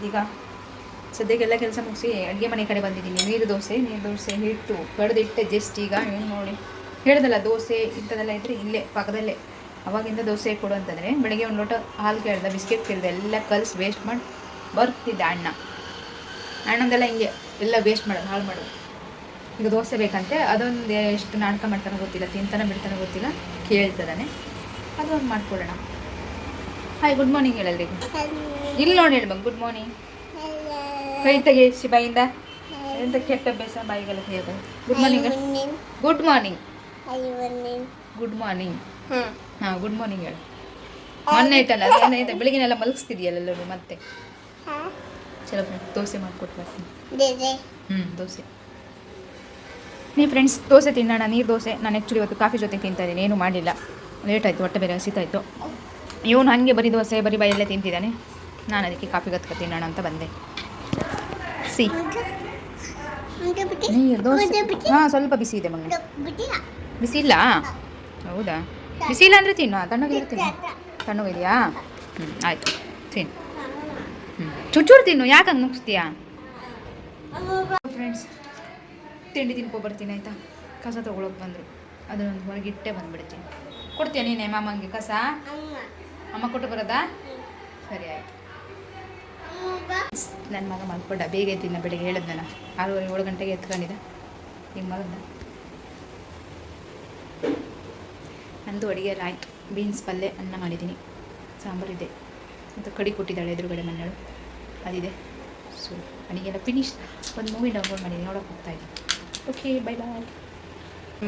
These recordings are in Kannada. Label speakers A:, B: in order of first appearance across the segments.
A: ಈಗ ಸದ್ಯಕ್ಕೆಲ್ಲ ಕೆಲಸ ಮುಗಿಸಿ ಅಡುಗೆ ಮನೆ ಕಡೆ ಬಂದಿದ್ದೀನಿ. ನೀರು ದೋಸೆ ಹಿಟ್ಟು ಕಡ್ದಿಟ್ಟೆ ಜಸ್ಟ್ ಈಗ. ಏನು ನೋಡಿ ಹೇಳ್ದಲ್ಲ ದೋಸೆ ಇಂಥದ್ದೆಲ್ಲ ಇದ್ದರೆ ಇಲ್ಲೇ ಪಕ್ಕದಲ್ಲೇ ಅವಾಗಿಂದ ದೋಸೆ ಕೊಡು ಅಂತಂದರೆ ಬೆಳಗ್ಗೆ ಒಂದು ಲೋಟ ಹಾಲು ಕೇಳ್ದೆ, ಬಿಸ್ಕೆಟ್ ಕೇಳಿದೆ, ಎಲ್ಲ ಕಲಿಸಿ ವೇಸ್ಟ್ ಮಾಡಿ ಬರ್ತಿದ್ದೆ. ಅಣ್ಣಂದೆಲ್ಲ ಹಿಂಗೆ ಎಲ್ಲ ವೇಸ್ಟ್ ಮಾಡೋದು, ಹಾಳು ಮಾಡೋದು. ಈಗ ದೋಸೆ ಬೇಕಂತೆ, ಅದೊಂದು ಎಷ್ಟು ನಾಟಕ ಮಾಡ್ತಾನೋ ಗೊತ್ತಿಲ್ಲ, ತಿಂತಾನೆ ಬಿಡ್ತಾನೋ ಗೊತ್ತಿಲ್ಲ, ಕೇಳ್ತದಾನೆ. ಅದೊಂದು ಮಾಡ್ಕೊಡೋಣ. ಹಾಯ್, ಗುಡ್ ಮಾರ್ನಿಂಗ್ ಹೇಳಲ್ರಿ. ಇಲ್ಲಿ ನೋಡಿ ಹೇಳ್ಬೇಕು ಗುಡ್ ಮಾರ್ನಿಂಗ್. ಕೈ ತೆಗಿಸಿ ಬಾಯಿಂದ. ಎಂತ ಕೆಟ್ಟ ಅಭ್ಯಾಸ ಬಾಯಿಗೆಲ್ಲ ತೆಗಿಯೋದು. Good morning. Good morning. Good morning. ಹಾಂ, ಗುಡ್ ಮಾರ್ನಿಂಗ್ ಹೇಳು. ಮೊನ್ನೆ ಇಟ್ಟಲ್ಲ ಅದೇನೈತೆ ಬೆಳಿಗ್ಗೆನೆಲ್ಲ ಮಲಗಿಸ್ತಿದ್ಯಲ್ಲ ಎಲ್ಲರೂ. ಮತ್ತೆ ಚಲೋ ದೋಸೆ ಮಾಡಿಕೊಟ್ಟು ಬರ್ತೀನಿ. ದೋಸೆ ಫ್ರೆಂಡ್ಸ್, ದೋಸೆ ತಿನ್ನೋಣ. ನೀರು ದೋಸೆ. ನಾನು ಆ್ಯಕ್ಚುಲಿ ಇವತ್ತು ಕಾಫಿ ಜೊತೆ ತಿಂತಾ ಇದ್ದೀನಿ, ಏನೂ ಮಾಡಿಲ್ಲ. ಲೇಟ್ ಆಯಿತು, ಹೊಟ್ಟೆ ಬೇರೆ ಹಸಿತಾಯಿತು. ಇವನು ಹಾಗೆ ಬರೀ ದೋಸೆ ಬರೀ ಬಾಯಲ್ಲೇ ತಿಂತಿದ್ದಾನೆ. ನಾನು ಅದಕ್ಕೆ ಕಾಫಿ ಗತ್ಕ ತಿನ್ನೋಣ ಅಂತ ಬಂದೆ. ನೀರು ದೋಸೆ. ಹಾಂ, ಸ್ವಲ್ಪ ಬಿಸಿ ಇದೆ ಮಗನ. ಬಿಸಿ ಇಲ್ಲ? ಹೌದಾ? ಬಿಸಿ ಇಲ್ಲ ಅಂದರೆ ತಿನ್ನು. ತಣ್ಣಗಿದ್ರೆ ತಿನ್ನು. ತಣ್ಣಗಿದೆಯಾ? ಆಯಿತು, ತಿನ್ನು. ಚೂಚೂರು ತಿನ್ನು, ಯಾಕೆ ಹಂಗೆ ಮುಗಿಸ್ತೀಯಾ? ಫ್ರೆಂಡ್ಸ್, ತಿಂಡಿ ತಿನ್ಕೊಬರ್ತೀನಿ ಆಯಿತಾ? ಕಸ ತೊಗೊಳಕ್ಕೆ ಬಂದರು, ಅದನ್ನೊಂದು ಹೊರಗಿಟ್ಟೆ ಬಂದುಬಿಡ್ತೀನಿ. ಕೊಡ್ತೀಯ ನೀನೇ ಮಾಮಂಗೆ ಕಸ? ಅಮ್ಮ ಕೊಟ್ಟು ಬರೋದಾ? ಸರಿ ಆಯಿತು. ನನ್ನ ಮಗ ಮಲ್ಕೊಂಡ. ಬೇಗ ಎದ್ದಿಲ್ಲ, ಬೆಳಿಗ್ಗೆ ಹೇಳಿದ್ನಲ್ಲ 6:30 7 ಗಂಟೆಗೆ ಎತ್ಕೊಂಡಿದ್ದ. ಈಗ ಮಗದ ನಂದು ಅಡುಗೆ ಎಲ್ಲ ಆಯಿತು. ಬೀನ್ಸ್ ಪಲ್ಯ, ಅನ್ನ ಮಾಡಿದ್ದೀನಿ, ಸಾಂಬಾರಿದೆ, ಮತ್ತು ಕಡಿ ಕೊಟ್ಟಿದ್ದಾಳೆ ಎದುರುಗಡೆ ಮನೆಯಳು, ಅದಿದೆ. ಸೊ ಅಡುಗೆಲ್ಲ ಫಿನಿಶ್. ಒಂದು ಮೂವಿ ಡೌನ್ಲೋಡ್ ಮಾಡಿದ್ದೀನಿ, ನೋಡೋಕೆ ಹೋಗ್ತಾಯಿದ್ದೀನಿ. Okay, bye bye.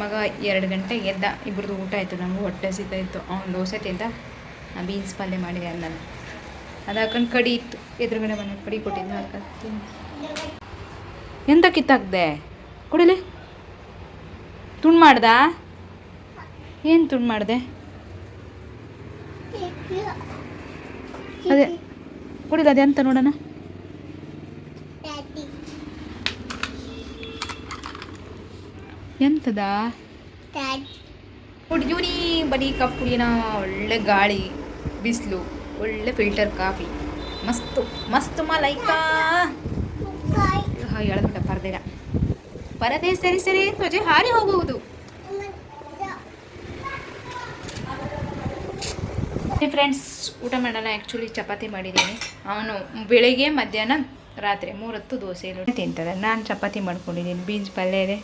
A: ಮಗ 2 ಗಂಟೆಗೆ ಎದ್ದ. ಇಬ್ಬರದು ಊಟ ಆಯಿತು. ನಮಗೂ ಹೊಟ್ಟೆ ಹಸಿತಾಯಿತ್ತು. ಅವ್ನು ದೋಸೆ ತಿಂದ, ಬೀನ್ಸ್ ಪಲ್ಯ ಮಾಡಿದೆ ಅನ್ನಲ್ಲ. ಅದು ಹಾಕೊಂಡು ಕಡಿ ಇತ್ತು ಎದುರುಗಡೆ ಮನೆ, ಕಡಿ ಕೊಟ್ಟಿದ್ದೆ, ಹಾಕ್ತೀನಿ. ಎಂತ ಕಿತ್ತಾಕ್ದೆ? ಕೊಡಿಲಿ. ತುಂಡು ಮಾಡ್ದಾ? ಏನು ತುಂಡು ಮಾಡಿದೆ? ಅದೇ ಕೊಡಿಲ್ಲ, ಅದೇ ಅಂತ ನೋಡೋಣ. ಎಂತದ ಕುಡಿಯೂನಿ? ಬರೀ ಕಾಫಿ ಕುಡಿಯೋಣ. ಒಳ್ಳೆ ಗಾಳಿ, ಬಿಸಿಲು, ಒಳ್ಳೆ ಫಿಲ್ಟರ್ ಕಾಫಿ, ಮಸ್ತು ಮಸ್ತು ಮಲೈಕಾ. ಹೇಳ್ಬಿಟ್ಟ ಪರದೆ ಸರಿ ಸರಿ ಧ್ವಜೆ ಹಾರಿ ಹೋಗುವುದು. ಫ್ರೆಂಡ್ಸ್, ಊಟ ಮಾಡೋಣ. ಆ್ಯಕ್ಚುಲಿ ಚಪಾತಿ ಮಾಡಿದ್ದೀನಿ. ಅವನು ಬೆಳಗ್ಗೆ ಮಧ್ಯಾಹ್ನ ರಾತ್ರಿ 3 ಹೊತ್ತು ದೋಸೆ ತಿಂತಾರೆ. ನಾನು ಚಪಾತಿ ಮಾಡ್ಕೊಂಡಿದ್ದೀನಿ, ಬೀನ್ಸ್ ಪಲ್ಯ ಇದೆ.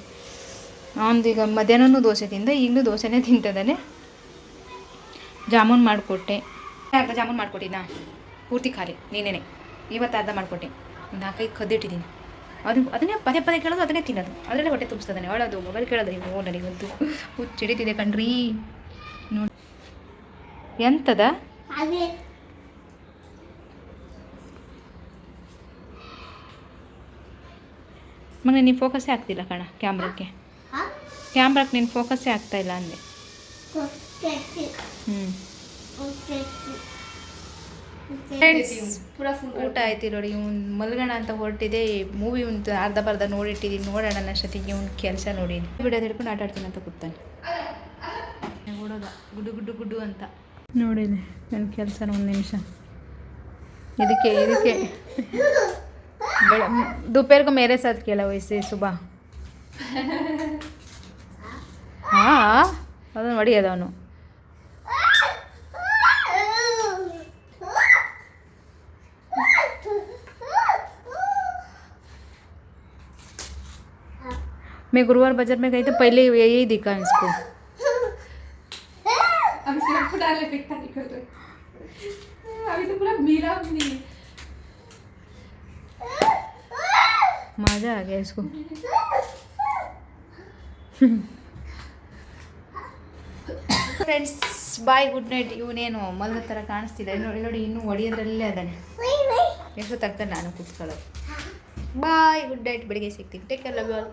A: ಅವನದು ಈಗ ಮಧ್ಯಾಹ್ನವೂ ದೋಸೆ ತಿಂದ, ಈಗಲೂ ದೋಸೆನೇ ತಿಂತದಾನೆ. ಜಾಮೂನ್ ಮಾಡಿಕೊಟ್ಟೆ, ಅರ್ಧ ಜಾಮೂನ್ ಮಾಡಿಕೊಟ್ಟಿದ್ದ, ಪೂರ್ತಿ ಖಾಲಿ ನೀನೇನೆ. ಇವತ್ತು ಅರ್ಧ ಮಾಡಿಕೊಟ್ಟೆ, 4-5 ಕದ್ದಿಟ್ಟಿದ್ದೀನಿ. ಅದನ್ನೇ ಪದೇ ಪದೇ ಕೇಳೋದು, ಅದನ್ನೇ ತಿನ್ನೋದು, ಅದರಲ್ಲೇ ಹೊಟ್ಟೆ ತುಂಬಿಸ್ತದಾನೆ. ಅವಳದು ಮೊಬೈಲ್ ಕೇಳೋದು. ನೀವು ನನಗಂತೂ ಹುಚ್ಚಿಡಿತಿದೆ ಕಣ್ರಿ. ನೋಡಿ ಎಂತದ ಮಗ, ನೀನು ಫೋಕಸ್ಸೇ ಆಗ್ತಿಲ್ಲ ಕಣ ಕ್ಯಾಮ್ರಾಕ್ಕೆ ನೀನು ಫೋಕಸ್ಸೇ ಆಗ್ತಾ ಇಲ್ಲ ಅಂದೆ. ಊಟ ಆಯ್ತು ನೋಡಿ. ಇವ್ನು ಮಲ್ಗೋಣ ಅಂತ ಹೊರಟಿದೆ. ಮೂವಿ ಒಂದು ಅರ್ಧ ನೋಡಿಟ್ಟಿದ್ದೀನಿ. ನೋಡೋಣ ಅನ್ನೋಷ್ಟೊತ್ತಿಗೆ ಇವ್ನು ಕೆಲಸ ನೋಡಿ ಬಿಡೋದು ಹಿಡ್ಕೊಂಡು ಆಟ ಆಡ್ತೀನಿ ಅಂತ ಕೂತಾನೆ. ಓಡೋದ ಗುಡ್ಡು ಗುಡ್ಡು ಗುಡ್ಡು ಅಂತ ನೋಡಿದೆ. ನನ್ನ ಕೆಲಸನ 1 ನಿಮಿಷ. ಇದಕ್ಕೆ दोपहर को मेरे साथ खेला वैसे सुबह. हाँ, ಅದನ್ನು ಹೊಡಿಯೋದು ಅವನು. मैं गुरुवार बाजार में गई तो पहले यही दिखा इसको. अभी सिर्फ डाले पिट्टा निकल रहा है. अभी तो पूरा मिला नहीं. मजा आ गया इसको. ಫ್ರೆಂಡ್ಸ್, ಬಾಯ್, ಗುಡ್ ನೈಟ್. ಇವನೇನು ಮಲಗೋ ಥರ ಕಾಣಿಸ್ತಿದೆ ನೋಡಿ ನೋಡಿ, ಇನ್ನೂ ಹೊಡಿಯೋದ್ರಲ್ಲೇ ಅದಾನೆ. ಎಷ್ಟು ತಗ್ತಾನೆ ನಾನು ಕೂತ್ಕೊಳ್ಳೋದು. ಬಾಯ್, ಗುಡ್ ನೈಟ್. ಬೆಳಿಗ್ಗೆ ಸಿಗ್ತೀನಿ. Take care, love you all.